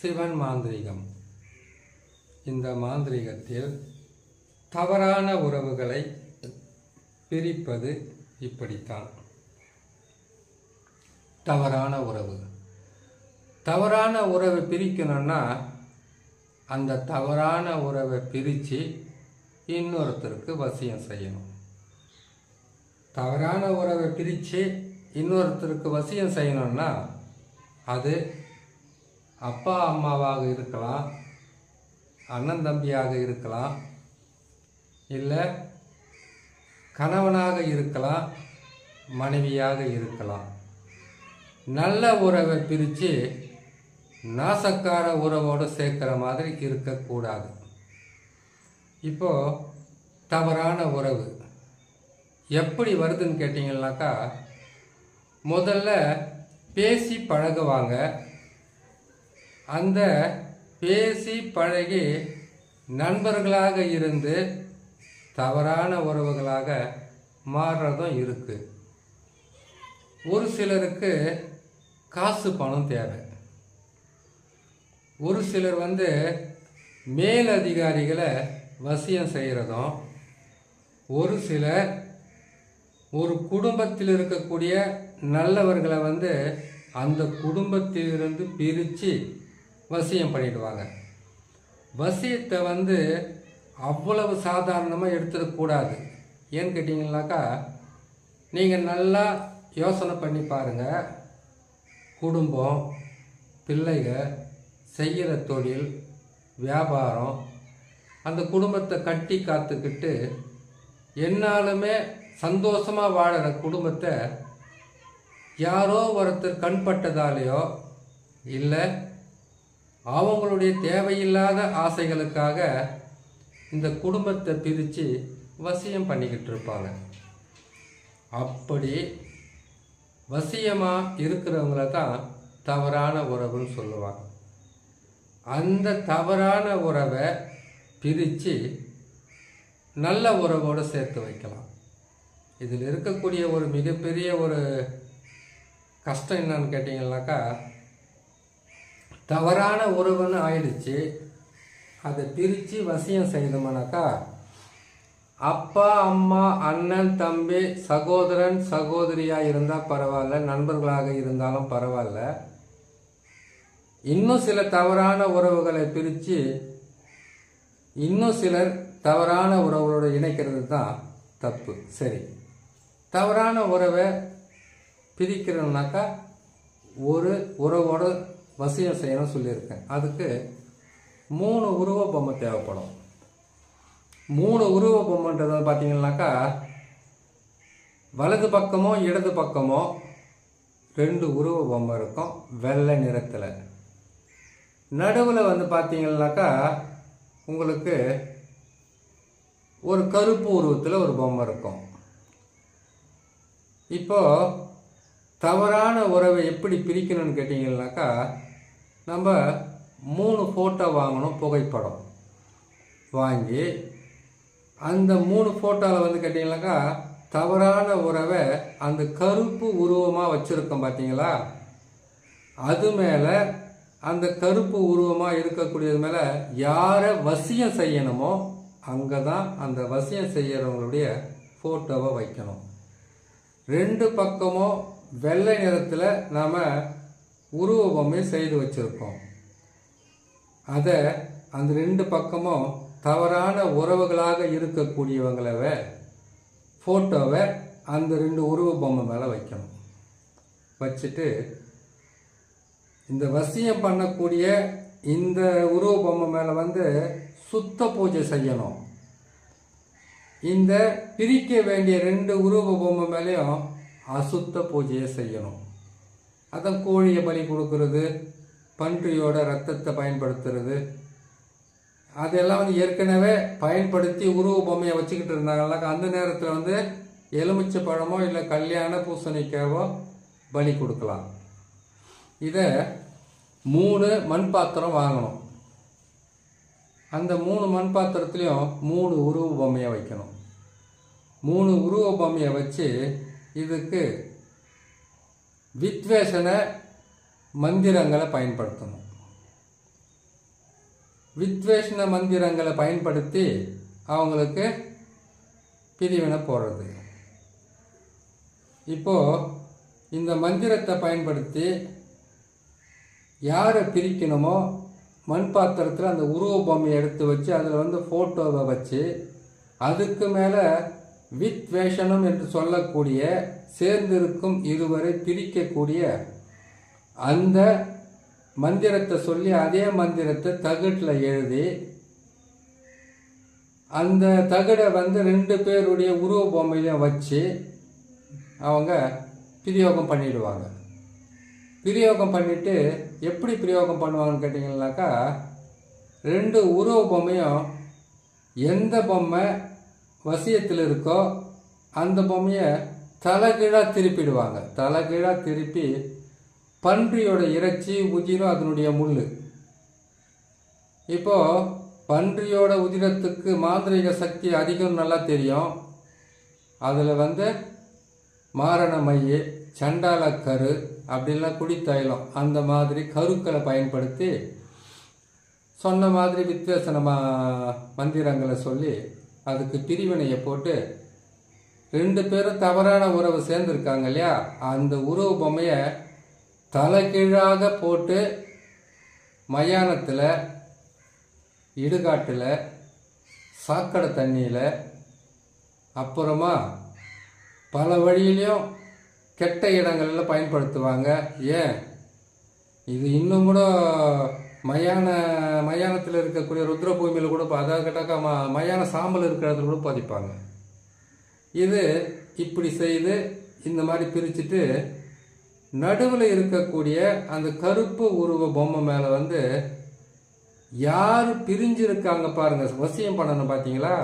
சிவன் மாந்திரிகம். இந்த மாந்திரிகத்தில் தவறான உறவுகளை பிரிப்பது இப்படித்தான். தவறான உறவை பிரிக்கணும்னா அந்த தவறான உறவை பிரித்து இன்னொருத்தருக்கு வசியம் செய்யணும். தவறான உறவை பிரித்து இன்னொருத்தருக்கு வசியம் செய்யணும்னா அது அப்பா அம்மாவாக இருக்கலாம், அண்ணன் தம்பியாக இருக்கலாம், இல்லை கணவனாக இருக்கலாம், மனைவியாக இருக்கலாம். நல்ல உறவை பிரித்து நாசக்கார உறவோடு சேர்க்குற மாதிரி இருக்கக்கூடாது. இப்போது தவறான உறவு எப்படி வருதுன்னு கேட்டிங்கன்னாக்கா, முதல்ல பேசி பழகுவாங்க. அந்த பேசி பழகி நண்பர்களாக இருந்து தவறான உறவுகளாக மாறுறதும் இருக்குது. ஒரு சிலருக்கு காசு பணம் தேவை. ஒரு சிலர் மேலதிகாரிகளை வசியம் செய்கிறதும், ஒரு சிலர் ஒரு குடும்பத்தில் இருக்கக்கூடிய நல்லவர்களை அந்த குடும்பத்திலிருந்து பிரித்து வசியம் பண்ணிடுவாங்க. வசியத்தை அவ்வளவு சாதாரணமாக எடுத்துடக்கூடாது. ஏன்னு கேட்டிங்கனாக்கா, நீங்கள் நல்லா யோசனை பண்ணி பாருங்கள். குடும்பம், பிள்ளைகள், செய்கிற தொழில், வியாபாரம், அந்த குடும்பத்தை கட்டி காத்துக்கிட்டு என்னாலுமே சந்தோஷமாக வாழற குடும்பத்தை யாரோ ஒருத்தர் கண்பட்டதாலேயோ இல்லை அவங்களுடைய தேவையில்லாத ஆசைகளுக்காக இந்த குடும்பத்தை பிரித்து வசியம் பண்ணிக்கிட்டு இருப்பாங்க. அப்படி வசியமாக இருக்கிறவங்கள தான் தவறான உறவுன்னு சொல்லுவாங்க. அந்த தவறான உறவை பிரித்து நல்ல உறவோடு சேர்த்து வைக்கலாம். இதில் இருக்கக்கூடிய ஒரு மிகப்பெரிய ஒரு கஷ்டம் என்னன்னு கேட்டிங்கன்னாக்கா, தவறான உறவுன்னு ஆயிடுச்சு, அதை பிரித்து வசியம் செய்தோம்னாக்கா அப்பா அம்மா அண்ணன் தம்பி சகோதரன் சகோதரியாக இருந்தால் பரவாயில்ல, நண்பர்களாக இருந்தாலும் பரவாயில்ல, இன்னும் சில தவறான உறவுகளை பிரித்து இன்னும் சிலர் தவறான உறவுகளோடு இணைக்கிறது தான் தப்பு. சரி, தவறான உறவை பிரிக்கிறோம்னாக்கா ஒரு உறவோடு வசியம் செய்யணும்னு சொல்லியிருக்கேன். அதுக்கு 3 உருவ பொம்மை தேவைப்படும். 3 உருவ பொம்மைன்றது பார்த்தீங்கன்னாக்கா, வலது பக்கமோ இடது பக்கமோ 2 உருவ பொம்மை இருக்கும் வெள்ளை நிறத்தில். நடுவில் பார்த்தீங்கன்னாக்கா உங்களுக்கு ஒரு கருப்பு உருவத்தில் ஒரு பொம்மை இருக்கும். இப்போது தவறான உறவை எப்படி பிரிக்கணும்னு கேட்டிங்கன்னாக்கா, நம்ம 3 ஃபோட்டோ வாங்கணும், புகைப்படம் வாங்கி அந்த 3 ஃபோட்டோவில் கேட்டிங்கனாக்கா தவறான உறவை அந்த கருப்பு உருவமாக வச்சுருக்கோம் பார்த்தீங்களா, அது மேலே அந்த கருப்பு உருவமாக இருக்கக்கூடியது மேலே யாரை வசியம் செய்யணுமோ அங்கே தான் அந்த வசியம் செய்கிறவங்களுடைய ஃபோட்டோவை வைக்கணும். 2 பக்கமும் வெள்ளை நிறத்தில் நாம் உருவ பொம்மை செய்து வச்சுருக்கோம். அதை அந்த 2 பக்கமும் தவறான உறவுகளாக இருக்கக்கூடியவங்கள ஃபோட்டோவை அந்த 2 உருவ பொம்மை மேலே வைக்கணும். வச்சுட்டு இந்த வசியம் பண்ணக்கூடிய இந்த உருவ பொம்மை மேலே சுத்த பூஜை செய்யணும். இந்த பிரிக்க வேண்டிய 2 உருவ பொம்மை மேலேயும் அசுத்த பூஜையை செய்யணும். அதான் கோழியை பலி கொடுக்கறது, பன்றியோட ரத்தத்தை பயன்படுத்துறது, அதெல்லாம் ஏற்கனவே பயன்படுத்தி உருவ பொம்மையை வச்சுக்கிட்டு இருந்தாங்கனாக்கா அந்த நேரத்தில் எலுமிச்சை பழமோ இல்லை கல்யாண பூசணிக்காவோ பலி கொடுக்கலாம். இதை 3 மண் பாத்திரம் வாங்கணும். அந்த 3 மண் பாத்திரத்துலேயும் 3 உருவ பொம்மையை வைக்கணும். 3 உருவ பொம்மையை வச்சு இதுக்கு வித்வேஷன மந்திரங்களை பயன்படுத்தணும். வித்வேஷண மந்திரங்களை பயன்படுத்தி அவங்களுக்கு பிரிவினை போடுறது. இப்போது இந்த மந்திரத்தை பயன்படுத்தி யாரை பிரிக்கணுமோ மண் பாத்திரத்தில் அந்த உருவ பொம்மையை எடுத்து வச்சு அதில் ஃபோட்டோவை வச்சு அதுக்கு மேலே வித்வேஷணம் என்று சொல்லக்கூடிய சேர்ந்திருக்கும் இருவரை பிரிக்கக்கூடிய அந்த மந்திரத்தை சொல்லி அதே மந்திரத்தை தகட்டில் எழுதி அந்த தகடை 2 பேருடைய உருவ பொம்மையிலையும் வச்சு அவங்க பிரயோகம் பண்ணிடுவாங்க. பிரயோகம் பண்ணிவிட்டு எப்படி பிரயோகம் பண்ணுவாங்கன்னு கேட்டிங்கன்னாக்கா 2 உருவ பொம்மையும் எந்த பொம்மை வசியத்தில் இருக்கோ அந்த பொம்மையை தலைகீழாக திருப்பிடுவாங்க. தலைகீழாக திருப்பி பன்றியோட இறைச்சி உதிரம் அதனுடைய முள். இப்போது பன்றியோட உதிரத்துக்கு மாந்திரிக சக்தி அதிகம் நல்லா தெரியும். அதில் மாரண மைய சண்டால கரு அப்படின்லாம் குடித்தைலம் அந்த மாதிரி கருக்களை பயன்படுத்தி சொன்ன மாதிரி வித்வேஷண மந்திரங்களை சொல்லி அதுக்கு பிரிவினையை போட்டு 2 பேரும் தவறான உறவு சேர்ந்துருக்காங்க இல்லையா, அந்த உறவு பொம்மையை தலைகீழாக போட்டு மயானத்தில், இடுகாட்டில், சாக்கடை தண்ணியில், அப்புறமா பல வழியிலையும் கெட்ட இடங்களில் பயன்படுத்துவாங்க. ஏன் இது இன்னும் கூட மயானத்தில் இருக்கக்கூடிய ருத்ரபூமியில் கூட அதாவது கேட்டாக்கா மயான சாம்பல் இருக்கிற இடத்துல கூட பதிப்பாங்க. இது இப்படி செய்து இந்த மாதிரி பிரிச்சுட்டு நடுவில் இருக்கக்கூடிய அந்த கருப்பு உருவ பொம்மை மேலே யார் பிரிஞ்சிருக்காங்க பாருங்க, வசியம் பண்ணணும் பார்த்தீங்களா,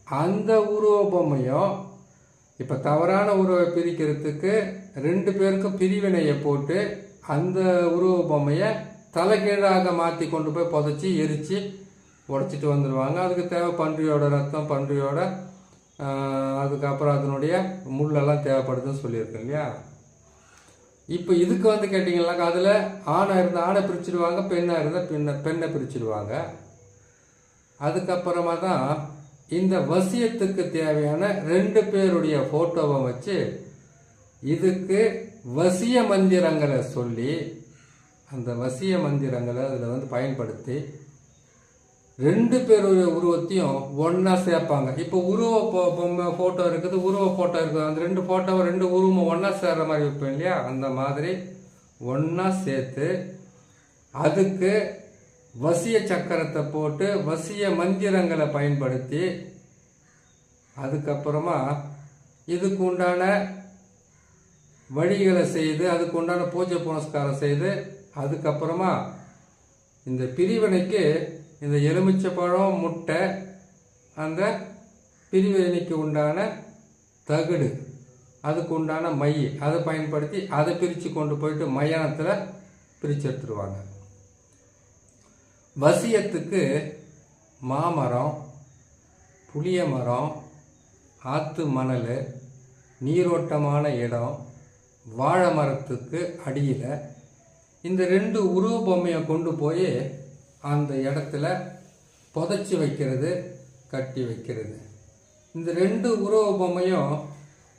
அந்த உருவ பொம்மையும் இப்போ தவறான உருவை பிரிக்கிறதுக்கு 2 பேருக்கும் பிரிவினையை போட்டு அந்த உருவ பொம்மையை தலைகீழாக மாற்றி கொண்டு போய் புதைச்சி எரித்து உடச்சிட்டு வந்துடுவாங்க. அதுக்கு தேவை பன்றியோட ரத்தம், பன்றியோட அதுக்கப்புறம் அதனுடைய முள்ளெல்லாம் தேவைப்படுதுன்னு சொல்லியிருக்கேன் இல்லையா. இப்போ இதுக்கு கேட்டிங்கன்னாக்கா அதில் ஆணாக இருந்தால் ஆணை பிரிச்சுடுவாங்க, பெண்ணாக இருந்தால் பெண்ணை பிரிச்சுடுவாங்க. அதுக்கப்புறமா தான் இந்த வசியத்துக்கு தேவையான 2 பேருடைய ஃபோட்டோவை வச்சு இதுக்கு வசிய மந்திரங்களை சொல்லி அந்த வசிய மந்திரங்களை அதில் பயன்படுத்தி 2 பேருடைய உருவத்தையும் ஒன்றா சேர்ப்பாங்க. இப்போ உருவ பொம்மை ஃபோட்டோ இருக்குது, உருவ ஃபோட்டோ இருக்குது, அந்த 2 ஃபோட்டோவை 2 உருவமும் ஒன்றா சேர்ற மாதிரி வைப்போம் இல்லையா, அந்த மாதிரி ஒன்றா சேர்த்து அதுக்கு வசிய சக்கரத்தை போட்டு வசிய மந்திரங்களை பயன்படுத்தி அதுக்கப்புறமா இதுக்கு உண்டான வழிகளை செய்து அதுக்கு உண்டான பூஜை புனஸ்காரம் செய்து அதுக்கப்புறமா இந்த பிரிவினைக்கு இந்த எலுமிச்சை பழம், முட்டை, அந்த பிரிவினைக்கு உண்டான தகடு, அதுக்கு உண்டான மை அதை பயன்படுத்தி அதை பிரித்து கொண்டு போயிட்டு மயானத்தில் பிரித்து எடுத்துருவாங்க. வசியத்துக்கு மாமரம், புளிய மரம், ஆற்று மணல், நீரோட்டமான இடம், வாழை மரத்துக்கு அடியில் இந்த 2 உருவ பொம்மையை கொண்டு போய் அந்த இடத்துல புதைச்சி வைக்கிறது, கட்டி வைக்கிறது. இந்த 2 உருவ பொம்மையும்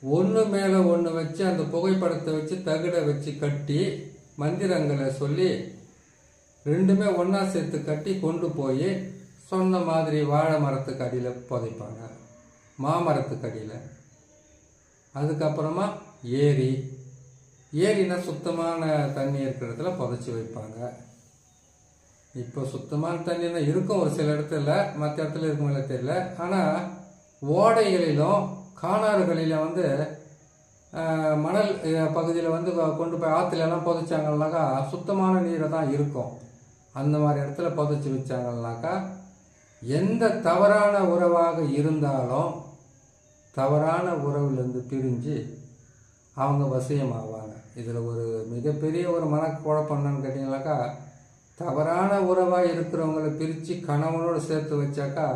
ஒன்று மேலே ஒன்று வச்சு அந்த புகைப்படத்தை வச்சு தகடை வச்சு கட்டி மந்திரங்களை சொல்லி 2மே ஒன்றா சேர்த்து கட்டி கொண்டு போய் சொன்ன மாதிரி வாழை மரத்துக்கு அடியில் புதைப்பாங்க, மாமரத்துக்கு அடியில். அதுக்கப்புறமா ஏரினா சுத்தமான தண்ணி இருக்கிற இடத்துல புதைச்சி வைப்பாங்க. இப்போ சுத்தமான தண்ணி தான் இருக்கும் ஒரு சில இடத்துல, மற்ற இடத்துல இருக்குமில்ல தெரியல. ஆனால் ஓடைகளிலும் காணாறுகளிலும் மணல் பகுதியில் கொண்டு போய் ஆற்றுலலாம் புதைச்சாங்கன்னாக்கா சுத்தமான நீரை தான் இருக்கும். அந்த மாதிரி இடத்துல புதைச்சி வச்சாங்கன்னாக்கா எந்த தவறான உறவாக இருந்தாலும் தவறான உறவுலேருந்து பிரிஞ்சு அவங்க வசியமாவாங்க. இதில் ஒரு மிகப்பெரிய ஒரு மனக்குழப்பம் என்னன்னு கேட்டிங்கனாக்கா, தவறான உறவாக இருக்கிறவங்களை பிரித்து கணவனோடு சேர்த்து வச்சாக்கா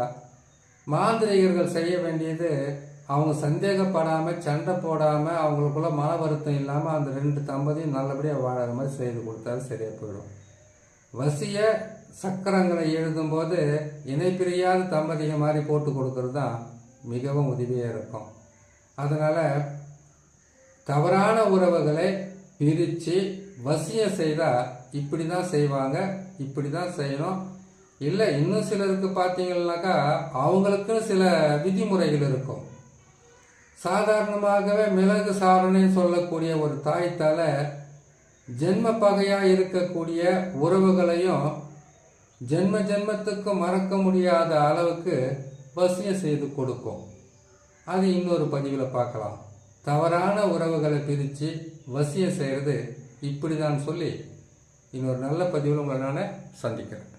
மாந்திரிகர்கள் செய்ய வேண்டியது அவங்க சந்தேகப்படாமல் சண்டை போடாமல் அவங்களுக்குள்ள மன வருத்தம் இல்லாமல் அந்த 2 தம்பதியும் நல்லபடியாக வாழற மாதிரி செய்து கொடுத்தாலும் சரியாக போயிடும். வசிய சக்கரங்களை எழுதும்போது இணைப்பிரியாத தம்பதிகள் மாதிரி போட்டு கொடுக்கறது தான் மிகவும் உதவியாக இருக்கும். அதனால் தவறான உறவுகளை பிரித்து வசியம் செய்தால் இப்படி தான் செய்வாங்க, இப்படி தான் செய்யணும். இல்லை இன்னும் சிலருக்கு பார்த்தீங்கன்னாக்கா அவங்களுக்குன்னு சில விதிமுறைகள் இருக்கும். சாதாரணமாகவே மிளகு சாரணை சொல்லக்கூடிய ஒரு தாய்த்தால் ஜென்ம பகையாக இருக்கக்கூடிய உறவுகளையும் ஜென்மத்துக்கு மறக்க முடியாத அளவுக்கு வசியம் செய்து கொடுக்கும். அது இன்னொரு பதிவில் பார்க்கலாம். தவறான உறவுகளை பிரித்து வசியம் செய்கிறது இப்படி தான் சொல்லி இன்னொரு நல்ல பதிவில் உங்களை நான் சந்திக்கிறேன்.